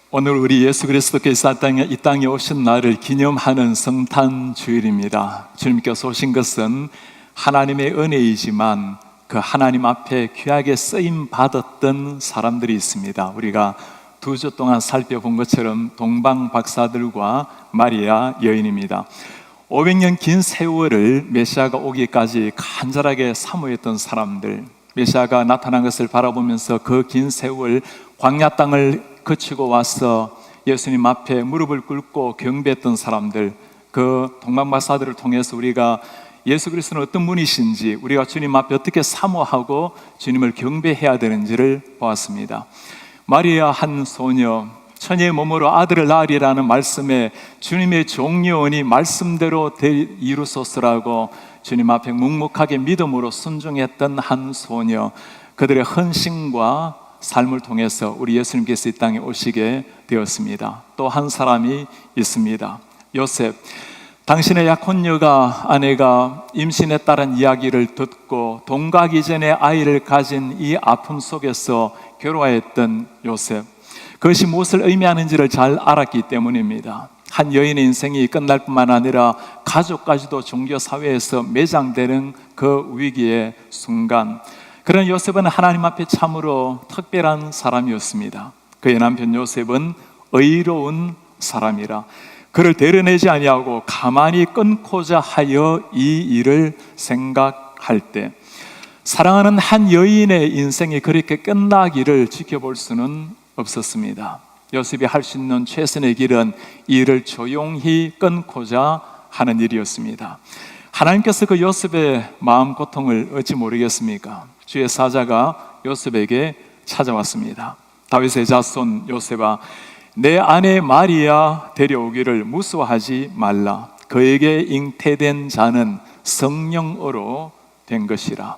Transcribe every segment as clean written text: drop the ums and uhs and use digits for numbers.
오늘 우리 예수 그리스도께서 이 땅에 오신 날을 기념하는 성탄 주일입니다. 주님께서 오신 것은 하나님의 은혜이지만 그 하나님 앞에 귀하게 쓰임 받았던 사람들이 있습니다. 우리가 2주 동안 살펴본 것처럼 동방 박사들과 마리아 여인입니다. 500년 긴 세월을 메시아가 오기까지 간절하게 사모했던 사람들, 메시아가 나타난 것을 바라보면서 그 긴 세월 광야 땅을 거치고 와서 예수님 앞에 무릎을 꿇고 경배했던 사람들, 그 동방박사들을 통해서 우리가 예수 그리스도는 어떤 분이신지, 우리가 주님 앞에 어떻게 사모하고 주님을 경배해야 되는지를 보았습니다. 마리아 한 소녀, 처녀의 몸으로 아들을 낳으리라는 말씀에 주님의 종려원이 말씀대로 이루소서라고 주님 앞에 묵묵하게 믿음으로 순종했던 한 소녀, 그들의 헌신과 삶을 통해서 우리 예수님께서 이 땅에 오시게 되었습니다. 또 한 사람이 있습니다. 요셉. 당신의 약혼녀가 아내가 임신했다는 이야기를 듣고 동가기 전에 아이를 가진 이 아픔 속에서 괴로워했던 요셉, 그것이 무엇을 의미하는지를 잘 알았기 때문입니다. 한 여인의 인생이 끝날 뿐만 아니라 가족까지도 종교사회에서 매장되는 그 위기의 순간, 그런 요셉은 하나님 앞에 참으로 특별한 사람이었습니다. 그의 남편 요셉은 의로운 사람이라 그를 데려내지 아니하고 가만히 끊고자 하여 이 일을 생각할 때, 사랑하는 한 여인의 인생이 그렇게 끝나기를 지켜볼 수는 없었습니다. 요셉이 할 수 있는 최선의 길은 이 일을 조용히 끊고자 하는 일이었습니다. 하나님께서 그 요셉의 마음 고통을 어찌 모르겠습니까? 주의 사자가 요셉에게 찾아왔습니다. 다윗의 자손 요셉아, 내 아내 마리아 데려오기를 무수하지 말라. 그에게 잉태된 자는 성령으로 된 것이라.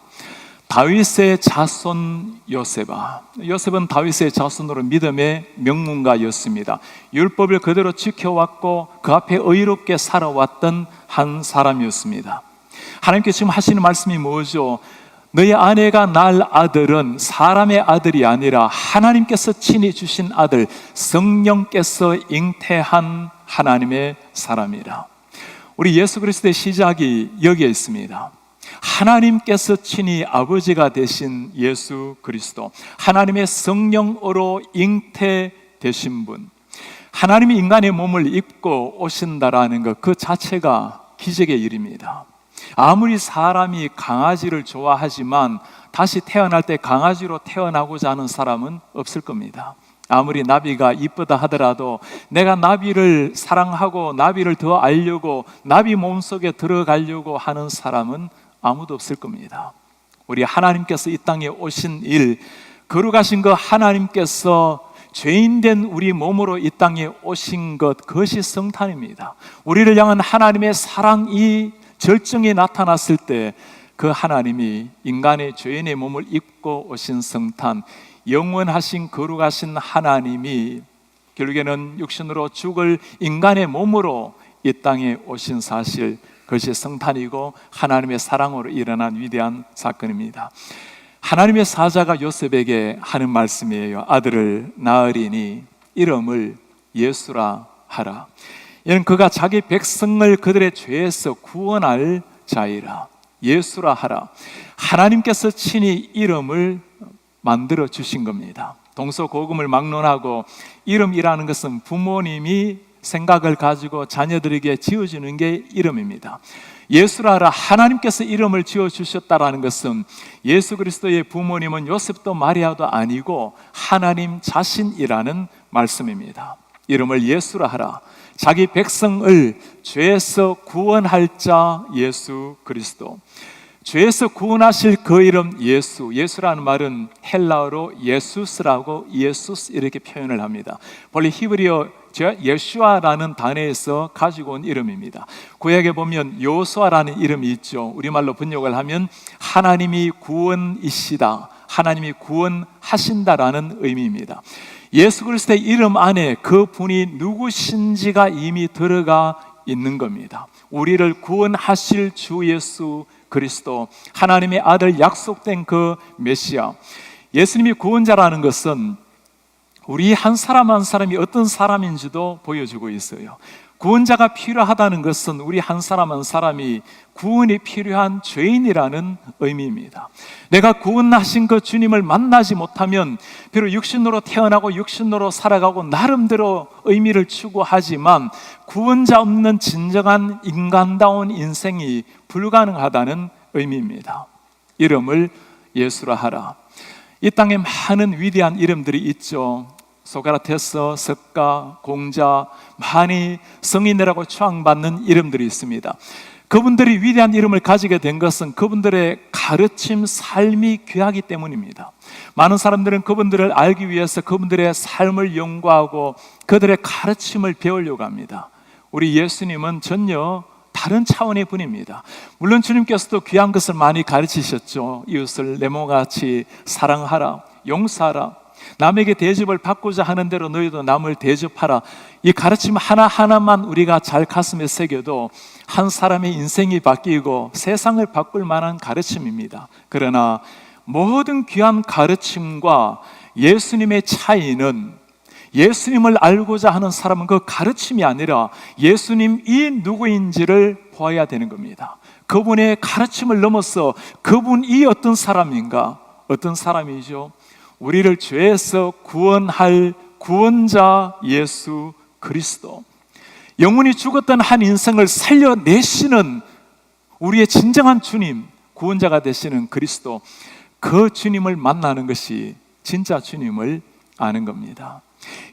다윗의 자손 요셉아, 요셉은 다윗의 자손으로 믿음의 명문가였습니다. 율법을 그대로 지켜왔고 그 앞에 의롭게 살아왔던 한 사람이었습니다. 하나님께서 지금 하시는 말씀이 뭐죠? 너의 아내가 낳을 아들은 사람의 아들이 아니라 하나님께서 친히 주신 아들, 성령께서 잉태한 하나님의 사람이라. 우리 예수 그리스도의 시작이 여기에 있습니다. 하나님께서 친히 아버지가 되신 예수 그리스도, 하나님의 성령으로 잉태되신 분, 하나님이 인간의 몸을 입고 오신다라는 것, 그 자체가 기적의 일입니다. 아무리 사람이 강아지를 좋아하지만 다시 태어날 때 강아지로 태어나고자 하는 사람은 없을 겁니다. 아무리 나비가 이쁘다 하더라도 내가 나비를 사랑하고 나비를 더 알려고 나비 몸속에 들어가려고 하는 사람은 아무도 없을 겁니다. 우리 하나님께서 이 땅에 오신 일, 거룩하신 그 하나님께서 죄인된 우리 몸으로 이 땅에 오신 것, 그것이 성탄입니다. 우리를 향한 하나님의 사랑이 절정이 나타났을 때 그 하나님이 인간의 죄인의 몸을 입고 오신 성탄, 영원하신 거룩하신 하나님이 결국에는 육신으로 죽을 인간의 몸으로 이 땅에 오신 사실, 그것이 성탄이고 하나님의 사랑으로 일어난 위대한 사건입니다. 하나님의 사자가 요셉에게 하는 말씀이에요. 아들을 낳으리니 이름을 예수라 하라. 이는 그가 자기 백성을 그들의 죄에서 구원할 자이라. 예수라 하라. 하나님께서 친히 이름을 만들어 주신 겁니다. 동서고금을 막론하고 이름이라는 것은 부모님이 생각을 가지고 자녀들에게 지어주는 게 이름입니다. 예수라 하라. 하나님께서 이름을 지어주셨다라는 것은 예수 그리스도의 부모님은 요셉도 마리아도 아니고 하나님 자신이라는 말씀입니다. 이름을 예수라 하라. 자기 백성을 죄에서 구원할 자 예수 그리스도, 죄에서 구원하실 그 이름 예수. 예수라는 말은 헬라어로 예수스라고 예수스 이렇게 표현을 합니다. 본래 히브리어 예슈아라는 단어에서 가지고 온 이름입니다. 구약에 보면 요수아라는 이름이 있죠. 우리말로 번역을 하면 하나님이 구원이시다, 하나님이 구원하신다라는 의미입니다. 예수 그리스도의 이름 안에 그 분이 누구신지가 이미 들어가 있는 겁니다. 우리를 구원하실 주 예수 그리스도, 하나님의 아들, 약속된 그 메시아. 예수님이 구원자라는 것은 우리 한 사람 한 사람이 어떤 사람인지도 보여주고 있어요. 구원자가 필요하다는 것은 우리 한 사람 한 사람이 구원이 필요한 죄인이라는 의미입니다. 내가 구원하신 그 주님을 만나지 못하면 비록 육신으로 태어나고 육신으로 살아가고 나름대로 의미를 추구하지만 구원자 없는 진정한 인간다운 인생이 불가능하다는 의미입니다. 이름을 예수라 하라. 이 땅에 많은 위대한 이름들이 있죠. 소크라테스, 석가, 공자, 많이 성인이라고 추앙받는 이름들이 있습니다. 그분들이 위대한 이름을 가지게 된 것은 그분들의 가르침, 삶이 귀하기 때문입니다. 많은 사람들은 그분들을 알기 위해서 그분들의 삶을 연구하고 그들의 가르침을 배우려고 합니다. 우리 예수님은 전혀 다른 차원의 분입니다. 물론 주님께서도 귀한 것을 많이 가르치셨죠. 이웃을 내 몸같이 사랑하라, 용서하라, 남에게 대접을 받고자 하는 대로 너희도 남을 대접하라. 이 가르침 하나하나만 우리가 잘 가슴에 새겨도 한 사람의 인생이 바뀌고 세상을 바꿀 만한 가르침입니다. 그러나 모든 귀한 가르침과 예수님의 차이는, 예수님을 알고자 하는 사람은 그 가르침이 아니라 예수님이 누구인지를 보아야 되는 겁니다. 그분의 가르침을 넘어서 그분이 어떤 사람인가? 어떤 사람이죠? 우리를 죄에서 구원할 구원자 예수 그리스도, 영원히 죽었던 한 인생을 살려내시는 우리의 진정한 주님, 구원자가 되시는 그리스도, 그 주님을 만나는 것이 진짜 주님을 아는 겁니다.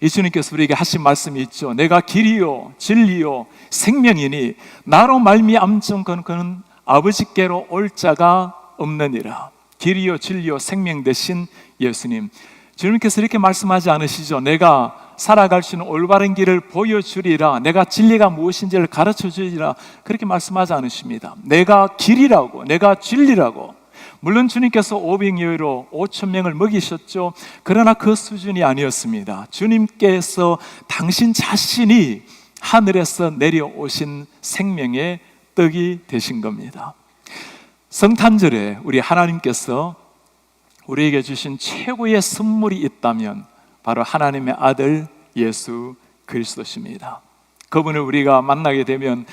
이 주님께서 우리에게 하신 말씀이 있죠. 내가 길이요 진리요 생명이니 나로 말미암지 그는 아버지께로 올 자가 없느니라. 길이요 진리요 생명 되신 예수님, 주님께서 이렇게 말씀하지 않으시죠? 내가 살아갈 수 있는 올바른 길을 보여주리라, 내가 진리가 무엇인지를 가르쳐 주리라, 그렇게 말씀하지 않으십니다. 내가 길이라고, 내가 진리라고. 물론 주님께서 오병이어로 5,000명을 먹이셨죠. 그러나 그 수준이 아니었습니다. 주님께서 당신 자신이 하늘에서 내려오신 생명의 떡이 되신 겁니다. 성탄절에 우리 하나님께서 우리에게 주신 최고의 선물이 있다면 바로 하나님의 아들 예수 그리스도십니다. 그분을 우리가 만나게 되면,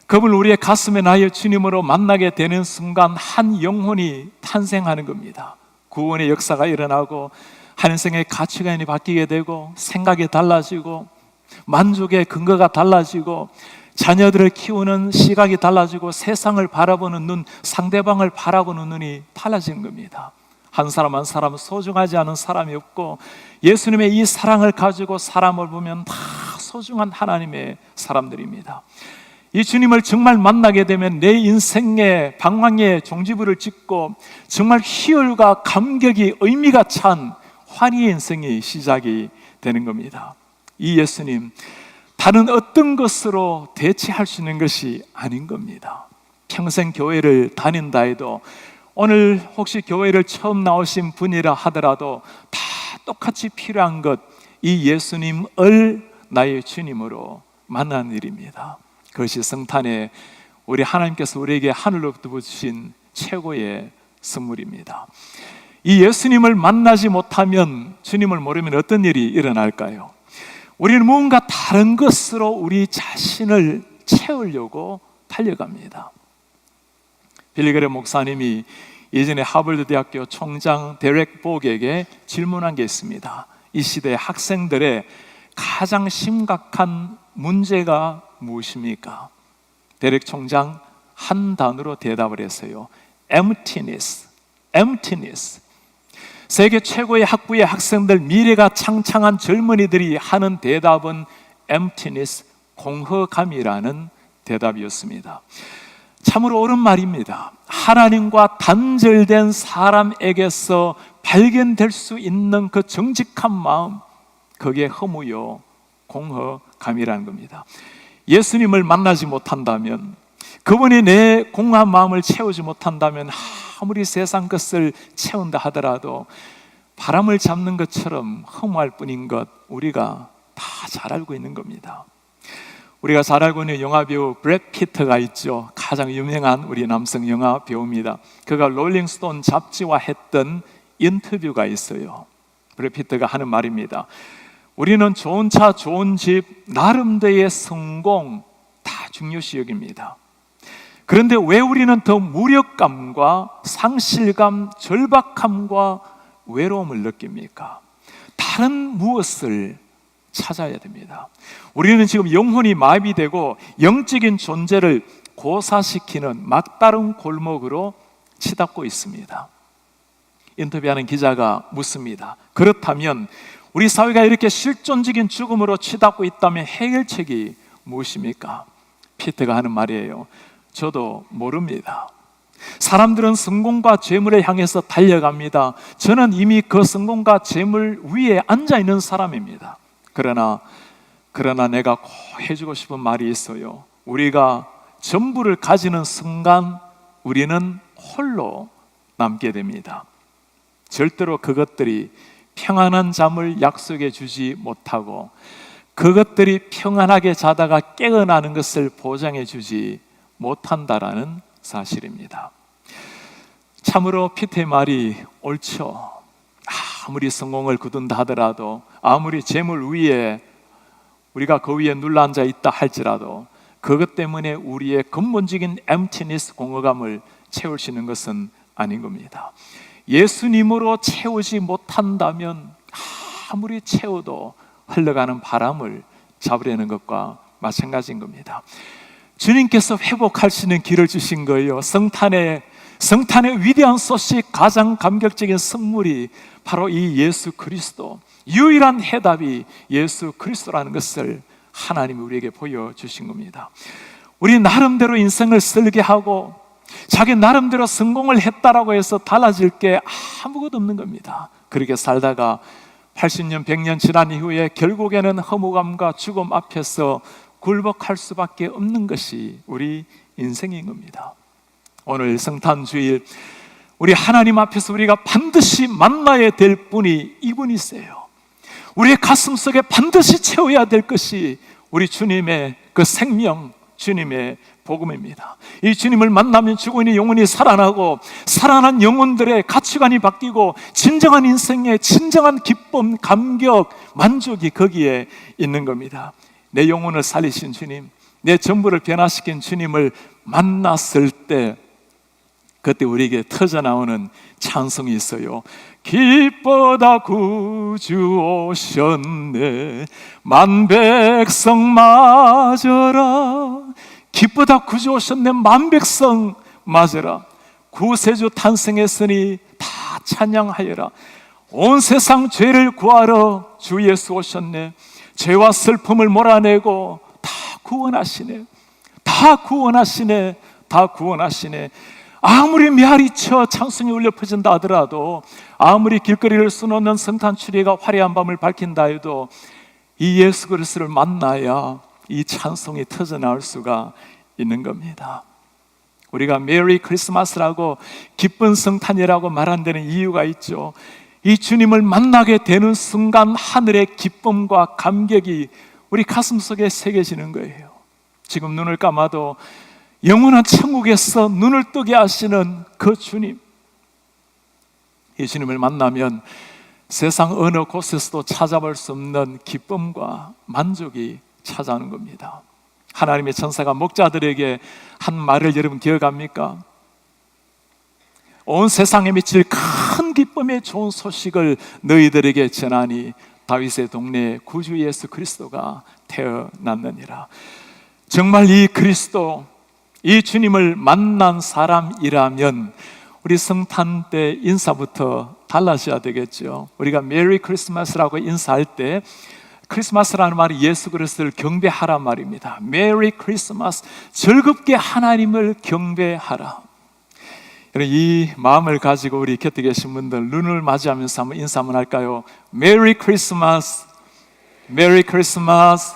그분을 우리의 가슴에 나의 주님으로 만나게 되는 순간 한 영혼이 탄생하는 겁니다. 구원의 역사가 일어나고 한 인생의 가치관이 바뀌게 되고 생각이 달라지고 만족의 근거가 달라지고 자녀들을 키우는 시각이 달라지고 세상을 바라보는 눈, 상대방을 바라보는 눈이 달라지는 겁니다. 한 사람 한 사람 소중하지 않은 사람이 없고 예수님의 이 사랑을 가지고 사람을 보면 다 소중한 하나님의 사람들입니다. 이 주님을 정말 만나게 되면 내 인생의 방황의 종지부를 찍고 정말 희열과 감격이 의미가 찬 환희의 인생이 시작이 되는 겁니다. 이 예수님, 다른 어떤 것으로 대체할 수 있는 것이 아닌 겁니다. 평생 교회를 다닌다 해도, 오늘 혹시 교회를 처음 나오신 분이라 하더라도 다 똑같이 필요한 것, 이 예수님을 나의 주님으로 만나는 일입니다. 그것이 성탄에 우리 하나님께서 우리에게 하늘로부터 주신 최고의 선물입니다. 이 예수님을 만나지 못하면, 주님을 모르면 어떤 일이 일어날까요? 우리는 무언가 다른 것으로 우리 자신을 채우려고 달려갑니다. 빌리 그레 목사님이 예전에 하버드 대학교 총장 데렉 복에게 질문한 게 있습니다. 이 시대의 학생들의 가장 심각한 문제가 무엇입니까? 데렉 총장 한 단어로 대답을 했어요. Emptiness. Emptiness. 세계 최고의 학부의 학생들, 미래가 창창한 젊은이들이 하는 대답은 emptiness, 공허감이라는 대답이었습니다. 참으로 옳은 말입니다. 하나님과 단절된 사람에게서 발견될 수 있는 그 정직한 마음, 그게 허무요 공허감이라는 겁니다. 예수님을 만나지 못한다면, 그분이 내 공허한 마음을 채우지 못한다면 아무리 세상 것을 채운다 하더라도 바람을 잡는 것처럼 허무할 뿐인 것, 우리가 다 잘 알고 있는 겁니다. 우리가 잘 알고 있는 영화배우 브래드 피트가 있죠. 가장 유명한 우리 남성 영화 배우입니다. 그가 롤링스톤 잡지와 했던 인터뷰가 있어요. 브래드 피트가 하는 말입니다. 우리는 좋은 차, 좋은 집, 나름대로의 성공 다 중요시 여깁니다. 그런데 왜 우리는 더 무력감과 상실감, 절박함과 외로움을 느낍니까? 다른 무엇을 찾아야 됩니다. 우리는 지금 영혼이 마비되고 영적인 존재를 고사시키는 막다른 골목으로 치닫고 있습니다. 인터뷰하는 기자가 묻습니다. 그렇다면 우리 사회가 이렇게 실존적인 죽음으로 치닫고 있다면 해결책이 무엇입니까? 피터가 하는 말이에요. 저도 모릅니다. 사람들은 성공과 재물에 향해서 달려갑니다. 저는 이미 그 성공과 재물 위에 앉아있는 사람입니다. 그러나 내가 꼭 해주고 싶은 말이 있어요. 우리가 전부를 가지는 순간 우리는 홀로 남게 됩니다. 절대로 그것들이 평안한 잠을 약속해 주지 못하고 그것들이 평안하게 자다가 깨어나는 것을 보장해 주지 못한다라는 사실입니다. 참으로 피터의 말이 옳죠. 아무리 성공을 거둔다 하더라도, 아무리 재물 위에 우리가 그 위에 눌러앉아 있다 할지라도 그것 때문에 우리의 근본적인 emptiness, 공허감을 채울 수 있는 것은 아닌 겁니다. 예수님으로 채우지 못한다면 아무리 채워도 흘러가는 바람을 잡으려는 것과 마찬가지인 겁니다. 주님께서 회복하시는 길을 주신 거예요. 성탄의 위대한 소식, 가장 감격적인 선물이 바로 이 예수 그리스도, 유일한 해답이 예수 그리스도라는 것을 하나님이 우리에게 보여주신 겁니다. 우리 나름대로 인생을 설계하고 자기 나름대로 성공을 했다라고 해서 달라질 게 아무것도 없는 겁니다. 그렇게 살다가 80년, 100년 지난 이후에 결국에는 허무감과 죽음 앞에서 굴복할 수밖에 없는 것이 우리 인생인 겁니다. 오늘 성탄주일, 우리 하나님 앞에서 우리가 반드시 만나야 될 분이 이분이세요. 우리의 가슴 속에 반드시 채워야 될 것이 우리 주님의 그 생명, 주님의 복음입니다. 이 주님을 만나면 죽어 있는 영혼이 살아나고, 살아난 영혼들의 가치관이 바뀌고, 진정한 인생의 진정한 기쁨, 감격, 만족이 거기에 있는 겁니다. 내 영혼을 살리신 주님, 내 전부를 변화시킨 주님을 만났을 때 그때 우리에게 터져나오는 찬송이 있어요. 기뻐다 구주 오셨네, 만백성 맞으라. 기쁘다 구주 오셨네, 만백성 맞으라. 구세주 탄생했으니 다 찬양하여라. 온 세상 죄를 구하러 주 예수 오셨네. 죄와 슬픔을 몰아내고 다 구원하시네. 다 구원하시네. 다 구원하시네. 아무리 메아리쳐 찬송이 울려 퍼진다 하더라도, 아무리 길거리를 수놓는 성탄 추리가 화려한 밤을 밝힌다 해도 이 예수 그리스도를 만나야 이 찬송이 터져나올 수가 있는 겁니다. 우리가 메리 크리스마스라고, 기쁜 성탄이라고 말한 데는 이유가 있죠. 이 주님을 만나게 되는 순간 하늘의 기쁨과 감격이 우리 가슴 속에 새겨지는 거예요. 지금 눈을 감아도 영원한 천국에서 눈을 뜨게 하시는 그 주님, 이 주님을 만나면 세상 어느 곳에서도 찾아볼 수 없는 기쁨과 만족이 찾아오는 겁니다. 하나님의 천사가 목자들에게 한 말을 여러분 기억합니까? 온 세상에 미칠 큰 기쁨의 좋은 소식을 너희들에게 전하니 다윗의 동네에 구주 예수 그리스도가 태어났느니라. 정말 이 그리스도, 이 주님을 만난 사람이라면 우리 성탄 때 인사부터 달라져야 되겠죠. 우리가 메리 크리스마스라고 인사할 때, 크리스마스라는 말이 예수 그리스도를 경배하라 말입니다. 메리 크리스마스, 즐겁게 하나님을 경배하라. 이 마음을 가지고 우리 곁에 계신 분들 눈을 맞이하면서 한번 인사 한번 할까요? 메리 크리스마스, 메리 크리스마스.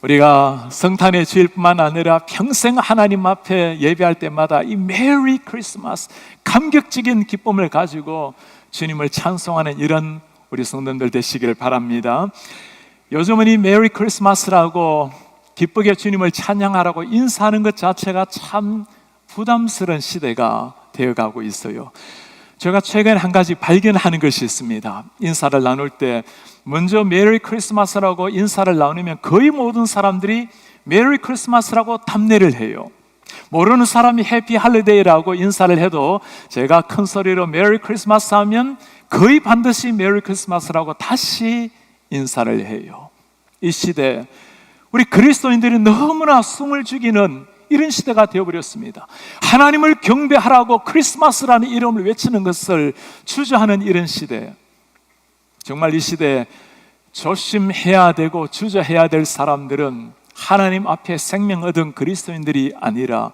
우리가 성탄의 주일뿐만 아니라 평생 하나님 앞에 예배할 때마다 이 메리 크리스마스, 감격적인 기쁨을 가지고 주님을 찬송하는 이런 우리 성도들 되시기를 바랍니다. 요즘은 이 메리 크리스마스라고 기쁘게 주님을 찬양하라고 인사하는 것 자체가 참 부담스러운 시대가 되어가고 있어요. 제가 최근에 한 가지 발견하는 것이 있습니다. 인사를 나눌 때 먼저 메리 크리스마스라고 인사를 나누면 거의 모든 사람들이 메리 크리스마스라고 답례를 해요. 모르는 사람이 해피 할리데이라고 인사를 해도 제가 큰 소리로 메리 크리스마스 하면 거의 반드시 메리 크리스마스라고 다시 인사를 해요. 이 시대 우리 그리스도인들이 너무나 숨을 죽이는 이런 시대가 되어버렸습니다. 하나님을 경배하라고 크리스마스라는 이름을 외치는 것을 주저하는 이런 시대. 정말 이 시대에 조심해야 되고 주저해야 될 사람들은 하나님 앞에 생명 얻은 그리스도인들이 아니라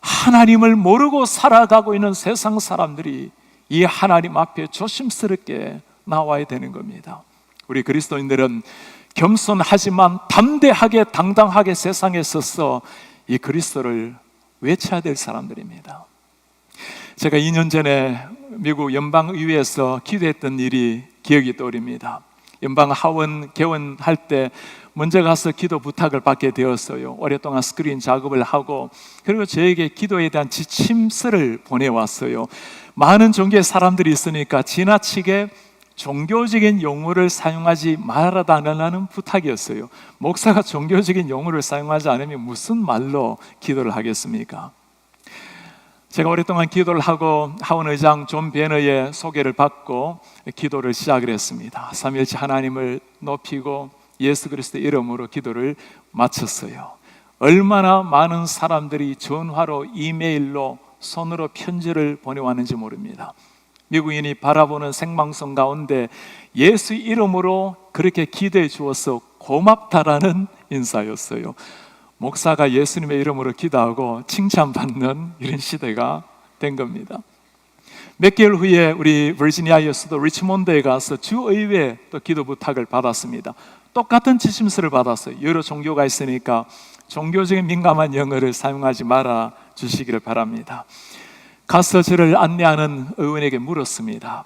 하나님을 모르고 살아가고 있는 세상 사람들이 이 하나님 앞에 조심스럽게 나와야 되는 겁니다. 우리 그리스도인들은 겸손하지만 담대하게 당당하게 세상에 서서 이 그리스도를 외쳐야 될 사람들입니다. 제가 2년 전에 미국 연방의회에서 기도했던 일이 기억이 떠오릅니다. 연방 하원 개원할 때 먼저 가서 기도 부탁을 받게 되었어요. 오랫동안 스크린 작업을 하고 그리고 저에게 기도에 대한 지침서를 보내왔어요. 많은 종교의 사람들이 있으니까 지나치게 종교적인 용어를 사용하지 말아달라는 부탁이었어요. 목사가 종교적인 용어를 사용하지 않으면 무슨 말로 기도를 하겠습니까? 제가 오랫동안 기도를 하고 하원 의장 존 베너의 소개를 받고 기도를 시작을 했습니다. 삼위일체 하나님을 높이고 예수 그리스도의 이름으로 기도를 마쳤어요. 얼마나 많은 사람들이 전화로 이메일로 손으로 편지를 보내왔는지 모릅니다. 미국인이 바라보는 생방송 가운데 예수 이름으로 그렇게 기도해 주어서 고맙다라는 인사였어요. 목사가 예수님의 이름으로 기도하고 칭찬받는 이런 시대가 된 겁니다. 몇 개월 후에 우리 버지니아의 수도 리치몬드에 가서 주의회 또 기도 부탁을 받았습니다. 똑같은 지침서를 받았어요. 여러 종교가 있으니까 종교적인 민감한 영어를 사용하지 말아 주시기를 바랍니다. 가서 저를 안내하는 의원에게 물었습니다.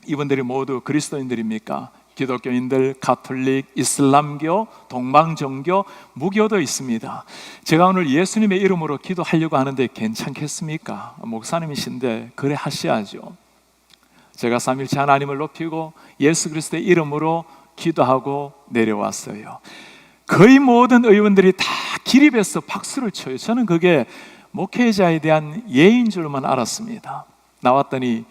이분들이 모두 그리스도인들입니까? 기독교인들, 가톨릭, 이슬람교, 동방종교, 무교도 있습니다. 제가 오늘 예수님의 이름으로 기도하려고 하는데 괜찮겠습니까? 목사님이신데 그래 하셔야죠. 제가 삼위일체 하나님을 높이고 예수 그리스도의 이름으로 기도하고 내려왔어요. 거의 모든 의원들이 다 기립해서 박수를 쳐요. 저는 그게 목회자에 대한 예인 줄만 알았습니다. 나왔더니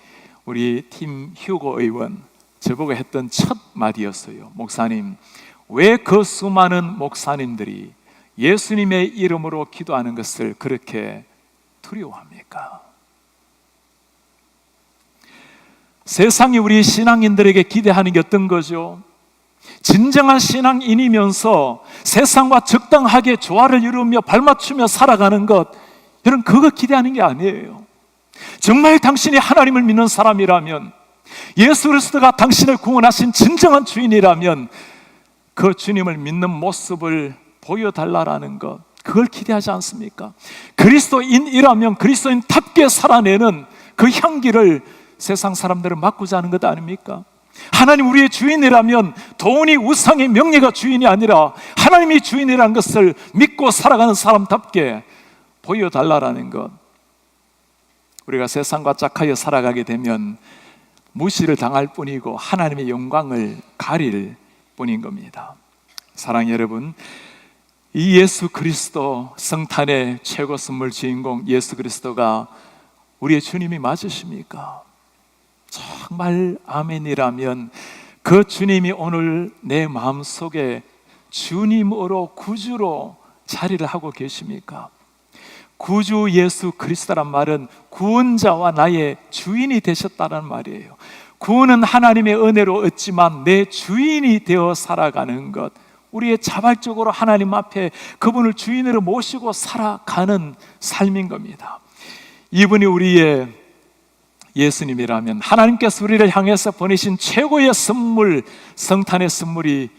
우리 팀 휴고 의원 저보고 했던 첫 말이었어요. 목사님, 왜 그 수많은 목사님들이 예수님의 이름으로 기도하는 것을 그렇게 두려워합니까? 세상이 우리 신앙인들에게 기대하는 게 어떤 거죠? 진정한 신앙인이면서 세상과 적당하게 조화를 이루며 발맞추며 살아가는 것, 여러분 그거 기대하는 게 아니에요. 정말 당신이 하나님을 믿는 사람이라면, 예수 그리스도가 당신을 구원하신 진정한 주인이라면 그 주님을 믿는 모습을 보여달라는 것, 그걸 기대하지 않습니까? 그리스도인이라면 그리스도인답게 살아내는 그 향기를 세상 사람들은 맡고자 하는 것 아닙니까? 하나님 우리의 주인이라면 돈이 우상의 명예가 주인이 아니라 하나님이 주인이라는 것을 믿고 살아가는 사람답게 보여달라는 것. 우리가 세상과 짝하여 살아가게 되면 무시를 당할 뿐이고 하나님의 영광을 가릴 뿐인 겁니다. 사랑하는 여러분, 이 예수 그리스도, 성탄의 최고 선물 주인공 예수 그리스도가 우리의 주님이 맞으십니까? 정말 아멘이라면 그 주님이 오늘 내 마음속에 주님으로 구주로 자리를 하고 계십니까? 구주 예수 그리스도란 말은 구원자와 나의 주인이 되셨다는 말이에요. 구원은 하나님의 은혜로 얻지만 내 주인이 되어 살아가는 것, 우리의 자발적으로 하나님 앞에 그분을 주인으로 모시고 살아가는 삶인 겁니다. 이분이 우리의 예수님이라면, 하나님께서 우리를 향해서 보내신 최고의 선물, 성탄의 선물이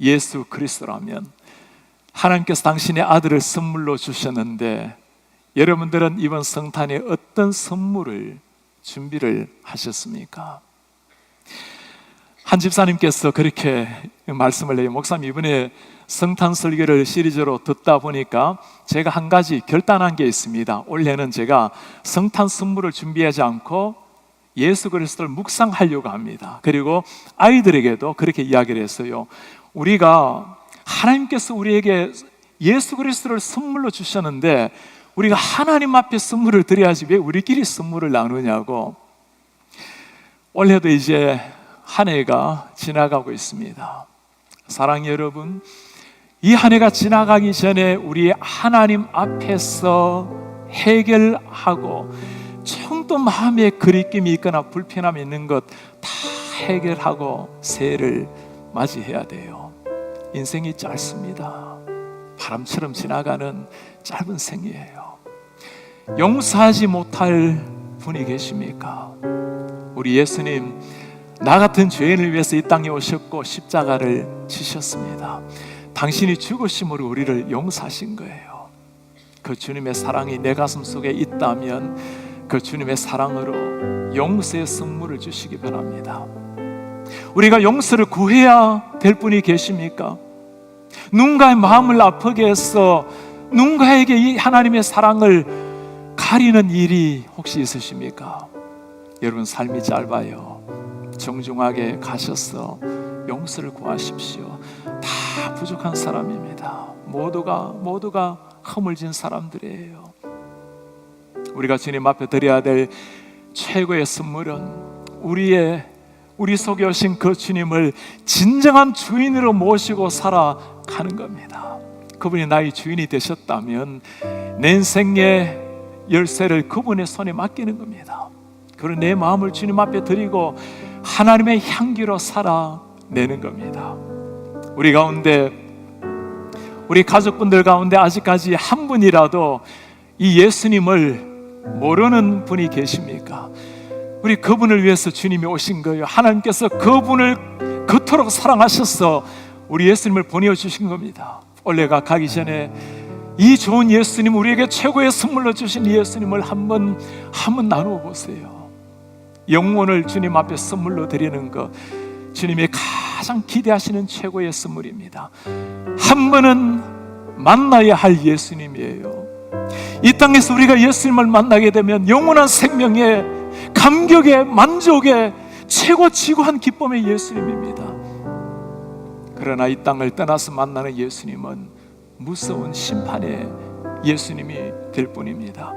예수 그리스도라면, 하나님께서 당신의 아들을 선물로 주셨는데 여러분들은 이번 성탄에 어떤 선물을 준비를 하셨습니까? 한 집사님께서 그렇게 말씀을 해요. 목사님, 이번에 성탄 설교를 시리즈로 듣다 보니까 제가 한 가지 결단한 게 있습니다. 올해는 제가 성탄 선물을 준비하지 않고 예수 그리스도를 묵상하려고 합니다. 그리고 아이들에게도 그렇게 이야기를 했어요. 우리가 하나님께서 우리에게 예수 그리스도를 선물로 주셨는데 우리가 하나님 앞에 선물을 드려야지 왜 우리끼리 선물을 나누냐고. 올해도 이제 한 해가 지나가고 있습니다. 사랑하는 여러분, 이 한 해가 지나가기 전에 우리 하나님 앞에서 해결하고 정도 마음에 그리낌이 있거나 불편함이 있는 것 다 해결하고 새해를 맞이해야 돼요. 인생이 짧습니다. 바람처럼 지나가는 짧은 생이에요. 용서하지 못할 분이 계십니까? 우리 예수님 나 같은 죄인을 위해서 이 땅에 오셨고 십자가를 지셨습니다. 당신이 죽으심으로 우리를 용서하신 거예요. 그 주님의 사랑이 내 가슴 속에 있다면 그 주님의 사랑으로 용서의 선물을 주시기 바랍니다. 우리가 용서를 구해야 될 분이 계십니까? 누군가의 마음을 아프게 해서 누군가에게 이 하나님의 사랑을 가리는 일이 혹시 있으십니까? 여러분, 삶이 짧아요. 정중하게 가셔서 용서를 구하십시오. 다 부족한 사람입니다. 모두가 허물진 사람들이에요. 우리가 주님 앞에 드려야 될 최고의 선물은 우리 속에 오신 그 주님을 진정한 주인으로 모시고 살아가는 겁니다. 그분이 나의 주인이 되셨다면 내 인생의 열쇠를 그분의 손에 맡기는 겁니다. 그리고 내 마음을 주님 앞에 드리고 하나님의 향기로 살아내는 겁니다. 우리 가운데, 우리 가족분들 가운데 아직까지 한 분이라도 이 예수님을 모르는 분이 계십니까? 우리 그분을 위해서 주님이 오신 거예요. 하나님께서 그분을 그토록 사랑하셔서 우리 예수님을 보내주신 겁니다. 올해가 가기 전에 이 좋은 예수님, 우리에게 최고의 선물로 주신 예수님을 한번 나누어 보세요. 영혼을 주님 앞에 선물로 드리는 것, 주님이 가장 기대하시는 최고의 선물입니다. 한 번은 만나야 할 예수님이에요. 이 땅에서 우리가 예수님을 만나게 되면 영원한 생명의 감격의 만족의 최고 지고한 기쁨의 예수님입니다. 그러나 이 땅을 떠나서 만나는 예수님은 무서운 심판의 예수님이 될 뿐입니다.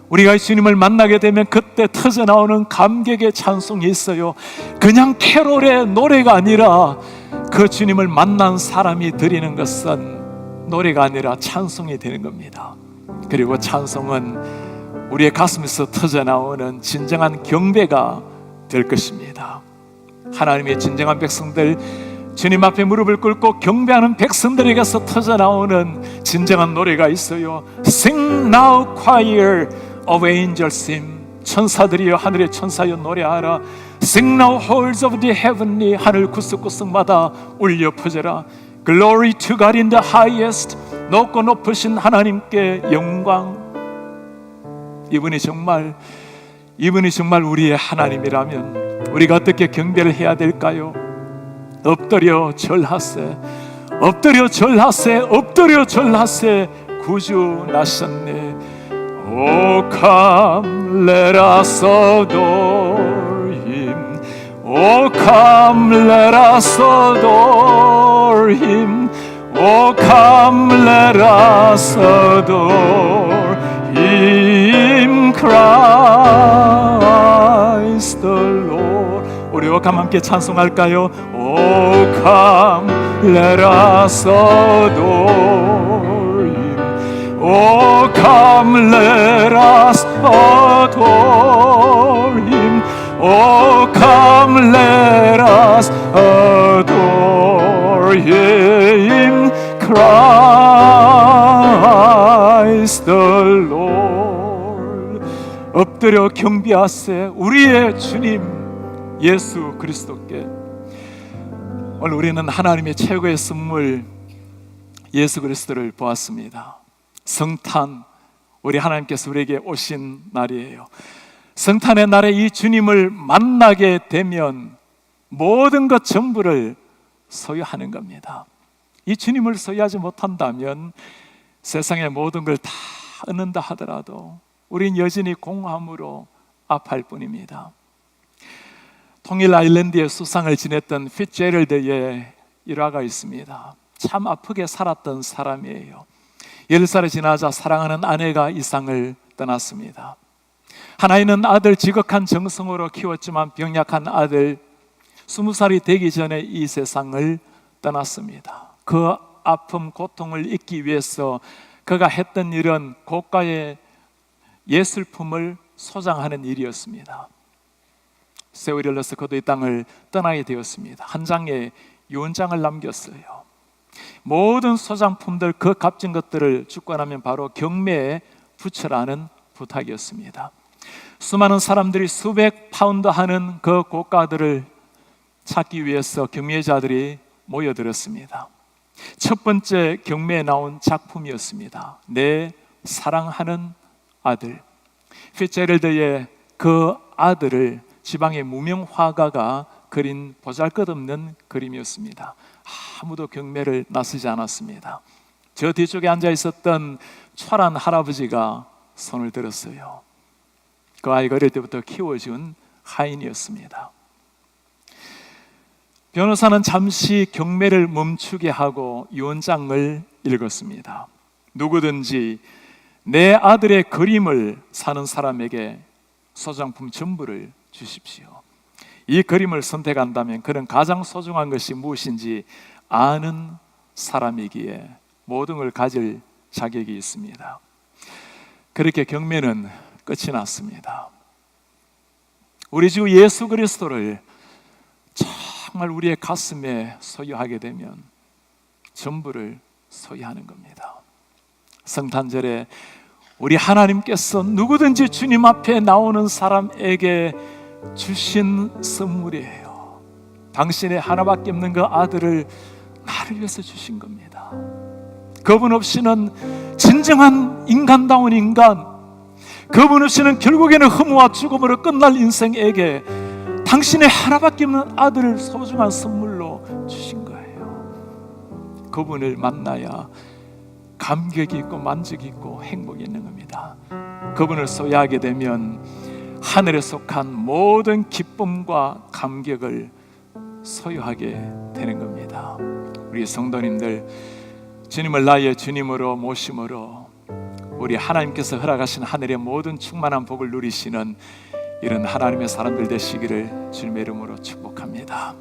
우리가 주님을 만나게 되면 그때 터져나오는 감격의 찬송이 있어요. 그냥 캐롤의 노래가 아니라 그 주님을 만난 사람이 드리는 것은 노래가 아니라 찬송이 되는 겁니다. 그리고 찬송은 우리의 가슴에서 터져나오는 진정한 경배가 될 것입니다. 하나님의 진정한 백성들, 주님 앞에 무릎을 꿇고 경배하는 백성들에게서 터져나오는 진정한 노래가 있어요. Sing now choir of angels sing, 천사들이여 하늘의 천사여 노래하라. Sing now halls of the heavenly, 하늘 구석구석마다 울려 퍼져라. Glory to God in the highest, 높고 높으신 하나님께 영광. 이분이 정말 우리의 하나님이라면 우리가 어떻게 경배를 해야 될까요? 엎드려 절하세, 엎드려 절하세, 엎드려 절하세. 구주 나셨네. Oh come let us adore Him, Oh come let us adore Him, Oh come let us adore Him, Christ the Lord. 우리 Oh come 함께 찬송할까요? Oh come let us adore Him, Oh come let us adore Him, Oh come let us adore Him, Christ the Lord. 엎드려 경배하세 우리의 주님 예수 그리스도께. 오늘 우리는 하나님의 최고의 선물 예수 그리스도를 보았습니다. 성탄, 우리 하나님께서 우리에게 오신 날이에요. 성탄의 날에 이 주님을 만나게 되면 모든 것 전부를 소유하는 겁니다. 이 주님을 소유하지 못한다면 세상의 모든 걸 다 얻는다 하더라도 우린 여전히 공허함으로 아파할 뿐입니다. 통일 아일랜드의 수상을 지냈던 피츠제럴드의 일화가 있습니다. 참 아프게 살았던 사람이에요. 10살이 지나자 사랑하는 아내가 이 세상을 떠났습니다. 하나이는 아들 지극한 정성으로 키웠지만 병약한 아들 20살이 되기 전에 이 세상을 떠났습니다. 그 아픔, 고통을 잊기 위해서 그가 했던 일은 고가의 예술품을 소장하는 일이었습니다. 세월이 흘러서 그도 이 땅을 떠나게 되었습니다. 한 장의 유언장을 남겼어요. 모든 소장품들, 그 값진 것들을 죽고 나면 바로 경매에 붙여라는 부탁이었습니다. 수많은 사람들이 수백 파운드 하는 그 고가들을 찾기 위해서 경매자들이 모여들었습니다. 첫 번째 경매에 나온 작품이었습니다. 내 사랑하는 아들. 피츠제럴드의 그 아들을 지방의 무명 화가가 그린 보잘것없는 그림이었습니다. 아무도 경매를 나서지 않았습니다. 저 뒤쪽에 앉아 있었던 초란 할아버지가 손을 들었어요. 그 아이가 어릴 때부터 키워준 하인이었습니다. 변호사는 잠시 경매를 멈추게 하고 유언장을 읽었습니다. 누구든지 내 아들의 그림을 사는 사람에게 소장품 전부를 주십시오. 이 그림을 선택한다면 그는 가장 소중한 것이 무엇인지 아는 사람이기에 모든 걸 가질 자격이 있습니다. 그렇게 경매는 끝이 났습니다. 우리 주 예수 그리스도를 정말 우리의 가슴에 소유하게 되면 전부를 소유하는 겁니다. 성탄절에 우리 하나님께서 누구든지 주님 앞에 나오는 사람에게 주신 선물이에요. 당신의 하나밖에 없는 그 아들을 나를 위해서 주신 겁니다. 그분 없이는 진정한 인간다운 인간, 그분 없이는 결국에는 허무와 죽음으로 끝날 인생에게 당신의 하나밖에 없는 아들을 소중한 선물로 주신 거예요. 그분을 만나야 감격이 있고 만족이 있고 행복이 있는 겁니다. 그분을 소유하게 되면 하늘에 속한 모든 기쁨과 감격을 소유하게 되는 겁니다. 우리 성도님들, 주님을 나의 주님으로 모심으로 우리 하나님께서 허락하신 하늘의 모든 충만한 복을 누리시는 이런 하나님의 사람들 되시기를 주님의 이름으로 축복합니다.